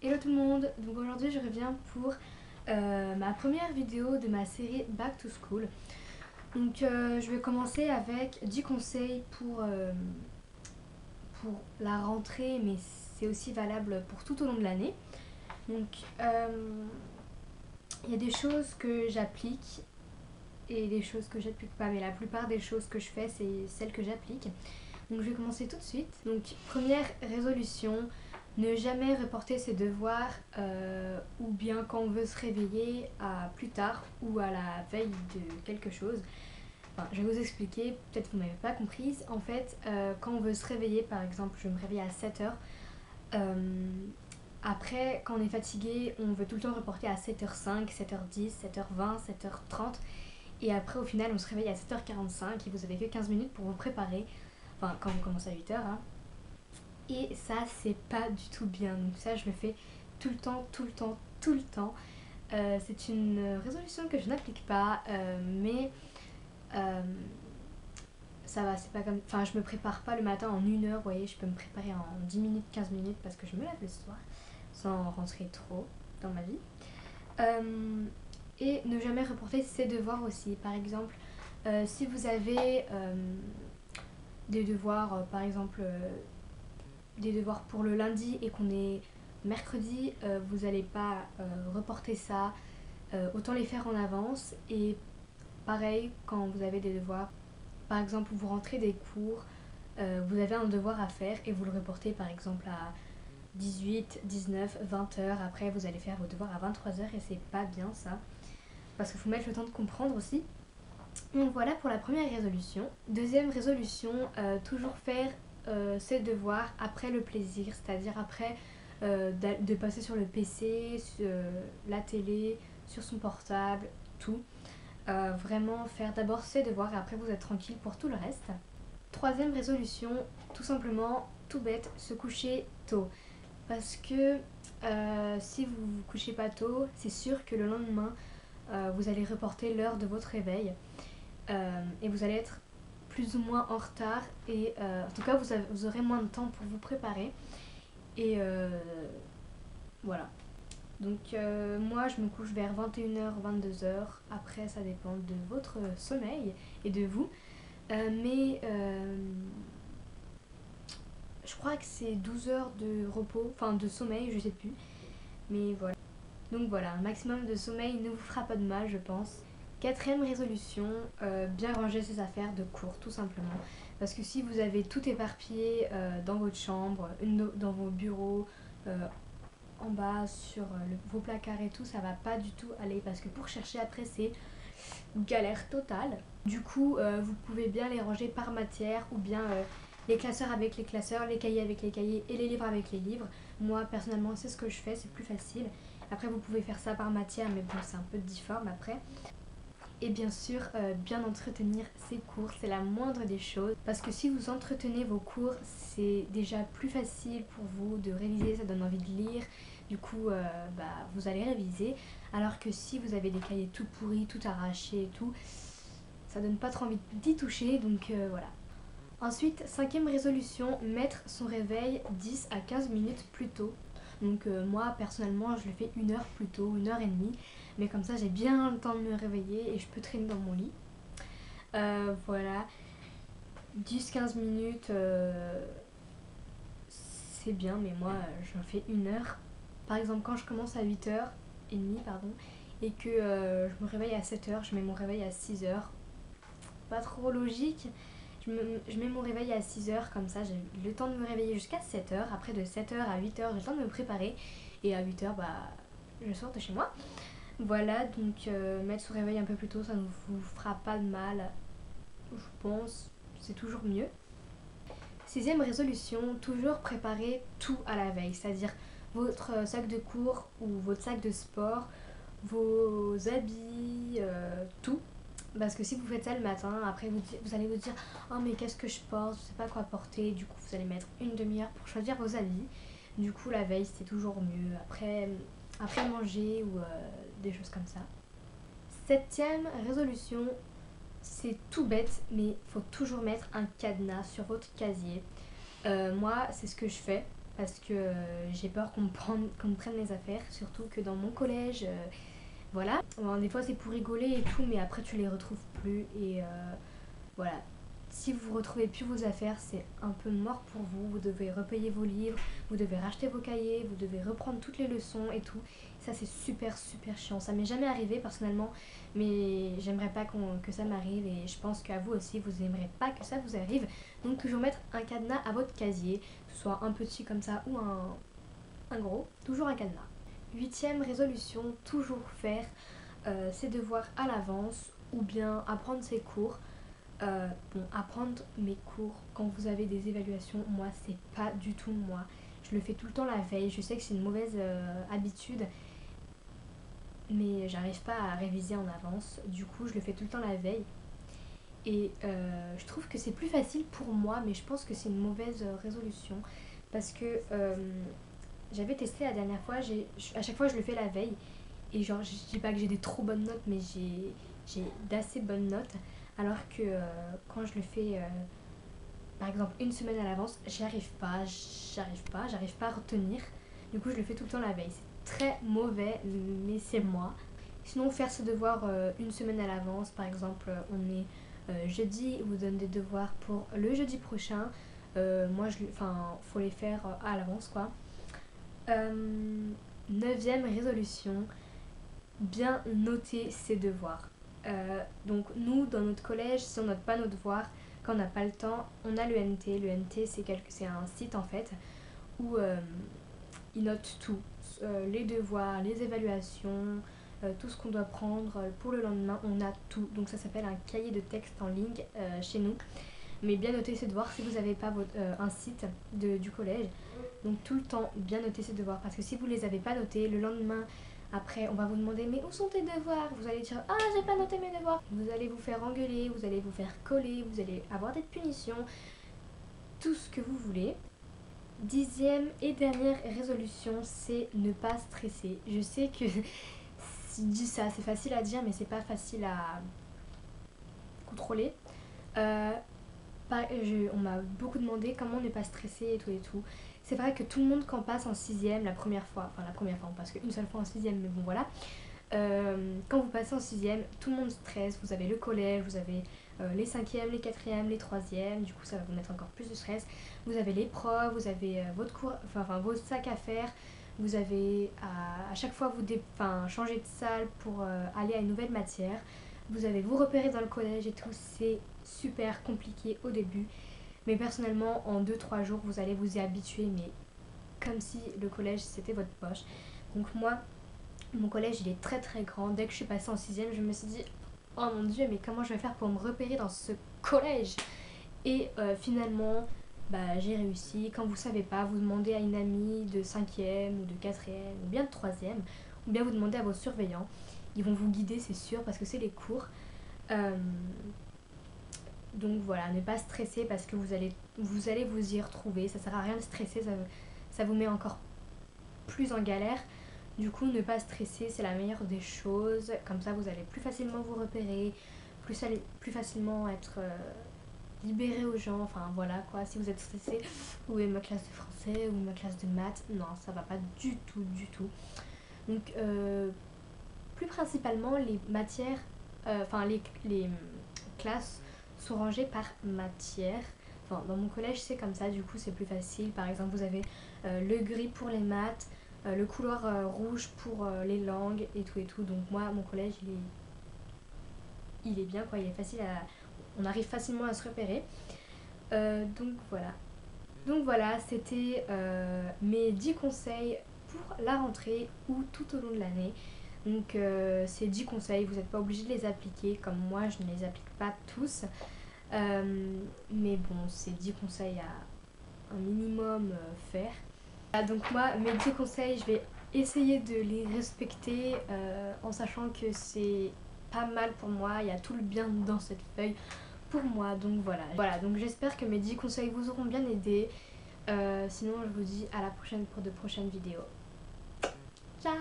Hello tout le monde, donc aujourd'hui je reviens pour ma première vidéo de ma série Back to School. Donc je vais commencer avec 10 conseils pour la rentrée, mais c'est aussi valable pour tout au long de l'année. Donc il y a des choses que j'applique et des choses que j'applique pas, mais la plupart des choses que je fais c'est celles que j'applique. Donc je vais commencer tout de suite. Donc première résolution, ne jamais reporter ses devoirs ou bien quand on veut se réveiller à plus tard ou à la veille de quelque chose. Enfin, je vais vous expliquer, peut-être que vous m'avez pas comprise. En fait, quand on veut se réveiller, par exemple, je me réveille à 7h. Après, quand on est fatigué, on veut tout le temps reporter à 7h05, 7h10, 7h20, 7h30. Et après, au final, on se réveille à 7h45 et vous avez que 15 minutes pour vous préparer. Enfin, quand vous commencez à 8h. Hein. Et ça, c'est pas du tout bien. Donc ça, je le fais tout le temps, tout le temps, tout le temps. C'est une résolution que je n'applique pas, mais ça va, c'est pas comme... Enfin, je me prépare pas le matin en 1 heure, vous voyez, je peux me préparer en 10 minutes, 15 minutes parce que je me lève le soir, sans rentrer trop dans ma vie. Et ne jamais reporter ses devoirs aussi. Par exemple, si vous avez des devoirs, par exemple, des devoirs pour le lundi et qu'on est mercredi, vous n'allez pas reporter ça, autant les faire en avance. Et pareil, quand vous avez des devoirs, par exemple, vous rentrez des cours, vous avez un devoir à faire et vous le reportez par exemple à 18, 19, 20 heures. Après, vous allez faire vos devoirs à 23 heures et c'est pas bien ça. Parce qu'il faut mettre le temps de comprendre aussi. Donc voilà pour la première résolution. Deuxième résolution, toujours faire ses devoirs après le plaisir, c'est-à-dire après de passer sur le PC, sur la télé, sur son portable, tout. Vraiment faire d'abord ses devoirs et après vous êtes tranquille pour tout le reste. Troisième résolution, tout simplement, tout bête, se coucher tôt. Parce que si vous vous couchez pas tôt, c'est sûr que le lendemain, vous allez reporter l'heure de votre réveil et vous allez être plus ou moins en retard et en tout cas vous aurez moins de temps pour vous préparer et voilà. Donc moi je me couche vers 21h, 22h, après ça dépend de votre sommeil et de vous. Mais je crois que c'est 12 heures de repos, enfin de sommeil, je sais plus. Mais voilà. Donc voilà, un maximum de sommeil ne vous fera pas de mal, je pense. Quatrième résolution, bien ranger ses affaires de cours, tout simplement. Parce que si vous avez tout éparpillé dans votre chambre, dans vos bureaux, en bas, sur vos placards et tout, ça va pas du tout aller. Parce que pour chercher après, c'est galère totale. Du coup, vous pouvez bien les ranger par matière ou bien les classeurs avec les classeurs, les cahiers avec les cahiers et les livres avec les livres. Moi, personnellement, c'est ce que je fais, c'est plus facile. Après, vous pouvez faire ça par matière, mais bon, c'est un peu difforme après. Et bien sûr, bien entretenir ses cours, c'est la moindre des choses. Parce que si vous entretenez vos cours, c'est déjà plus facile pour vous de réviser, ça donne envie de lire. Du coup, vous allez réviser. Alors que si vous avez des cahiers tout pourris, tout arrachés et tout, ça donne pas trop envie d'y toucher. Donc voilà. Ensuite, cinquième résolution, mettre son réveil 10 à 15 minutes plus tôt. Donc moi personnellement je le fais 1 heure plus tôt, 1 heure et demie. Mais comme ça j'ai bien le temps de me réveiller et je peux traîner dans mon lit. Voilà. 10-15 minutes c'est bien mais moi j'en fais 1 heure. Par exemple quand je commence à 8h30 pardon, et que je me réveille à 7h, je mets mon réveil à 6h. Pas trop logique. Je mets mon réveil à 6h, comme ça j'ai le temps de me réveiller jusqu'à 7h. Après de 7h à 8h, j'ai le temps de me préparer. Et à 8h, je sors de chez moi. Voilà, donc mettre son réveil un peu plus tôt, ça ne vous fera pas de mal. Je pense, c'est toujours mieux. Sixième résolution, toujours préparer tout à la veille. C'est-à-dire votre sac de cours ou votre sac de sport, vos habits, tout. Parce que si vous faites ça le matin, après vous allez vous dire oh mais qu'est-ce que je porte, je sais pas quoi porter. Du coup vous allez mettre une demi-heure pour choisir vos habits. Du coup la veille c'est toujours mieux après manger ou des choses comme ça. Septième résolution, c'est tout bête mais il faut toujours mettre un cadenas sur votre casier. Moi c'est ce que je fais. parce que j'ai peur qu'on me prenne les affaires, surtout que dans mon collège, voilà. Bon, des fois c'est pour rigoler et tout, mais après tu les retrouves plus et voilà. Si vous retrouvez plus vos affaires, c'est un peu mort pour vous. Vous devez repayer vos livres, vous devez racheter vos cahiers, vous devez reprendre toutes les leçons et tout. Ça c'est super chiant. Ça m'est jamais arrivé personnellement, mais j'aimerais pas que ça m'arrive et je pense qu'à vous aussi vous n'aimerez pas que ça vous arrive. Donc toujours mettre un cadenas à votre casier, que ce soit un petit comme ça ou un gros, toujours un cadenas. 8e résolution, toujours faire ses devoirs à l'avance ou bien apprendre ses cours. Bon, apprendre mes cours quand vous avez des évaluations, moi c'est pas du tout moi. Je le fais tout le temps la veille. Je sais que c'est une mauvaise habitude, mais j'arrive pas à réviser en avance. Du coup, je le fais tout le temps la veille. Et je trouve que c'est plus facile pour moi, mais je pense que c'est une mauvaise résolution parce que j'avais testé la dernière fois. À chaque fois, je le fais la veille. Et genre, je dis pas que j'ai des trop bonnes notes, mais j'ai d'assez bonnes notes. Alors que quand je le fais, par exemple, une semaine à l'avance, j'arrive pas à retenir. Du coup, je le fais tout le temps la veille. C'est très mauvais, mais c'est moi. Sinon, faire ses devoirs une semaine à l'avance, par exemple, on est jeudi, vous donne des devoirs pour le jeudi prochain. Faut les faire à l'avance, quoi. 9e résolution, bien noter ses devoirs. Donc nous, dans notre collège, si on note pas nos devoirs, quand on n'a pas le temps, on a l'ENT. L'ENT, c'est un site en fait où ils notent tout. Les devoirs, les évaluations, tout ce qu'on doit prendre pour le lendemain, on a tout. Donc ça s'appelle un cahier de texte en ligne chez nous. Mais bien noter ses devoirs si vous n'avez pas un site du collège. Donc tout le temps, bien noter ses devoirs. Parce que si vous ne les avez pas notés, le lendemain, après, on va vous demander mais où sont tes devoirs? Vous allez dire ah j'ai pas noté mes devoirs. Vous allez vous faire engueuler, vous allez vous faire coller, vous allez avoir des punitions, tout ce que vous voulez. 10e et dernière résolution, c'est ne pas stresser. Je sais que si je dis ça, c'est facile à dire mais c'est pas facile à contrôler. On m'a beaucoup demandé comment ne pas stresser et tout et tout. C'est vrai que tout le monde quand passe en 6e la première fois, on passe qu'une seule fois en 6e, mais bon voilà. Quand vous passez en 6e, tout le monde stresse. Vous avez le collège, vous avez les 5e, les 4e, les 3e, du coup ça va vous mettre encore plus de stress. Vous avez les profs, vous avez votre cours, vos sacs à faire. Vous avez à chaque fois changer de salle pour aller à une nouvelle matière. Vous allez vous repérer dans le collège et tout, c'est super compliqué au début. Mais personnellement, en 2-3 jours, vous allez vous y habituer, mais comme si le collège c'était votre poche. Donc moi, mon collège il est très très grand. Dès que je suis passée en 6e, je me suis dit oh mon dieu, mais comment je vais faire pour me repérer dans ce collège? Et finalement, j'ai réussi. Quand vous savez pas, vous demandez à une amie de 5e ou de 4e ou bien de 3e, ou bien vous demandez à vos surveillants. Ils vont vous guider, c'est sûr, parce que c'est les cours. Donc voilà, ne pas stresser parce que vous allez vous y retrouver. Ça sert à rien de stresser, ça vous met encore plus en galère. Du coup, ne pas stresser, c'est la meilleure des choses. Comme ça, vous allez plus facilement vous repérer, plus facilement être libéré aux gens. Enfin voilà quoi, si vous êtes stressé, où est ma classe de français ou ma classe de maths? Non, ça va pas du tout, du tout. Donc plus principalement, les matières, les classes sont rangées par matière. Enfin, dans mon collège, c'est comme ça, du coup, c'est plus facile. Par exemple, vous avez le gris pour les maths, le couloir rouge pour les langues et tout et tout. Donc moi, mon collège, il est bien, quoi. Il est facile on arrive facilement à se repérer. Donc voilà. Donc voilà, c'était mes 10 conseils pour la rentrée ou tout au long de l'année. Donc ces 10 conseils, vous n'êtes pas obligé de les appliquer, comme moi je ne les applique pas tous. Mais bon, c'est 10 conseils à un minimum faire. Donc moi, mes 10 conseils, je vais essayer de les respecter en sachant que c'est pas mal pour moi. Il y a tout le bien dans cette feuille pour moi. Donc voilà, donc j'espère que mes 10 conseils vous auront bien aidé. Sinon, je vous dis à la prochaine pour de prochaines vidéos. Ciao!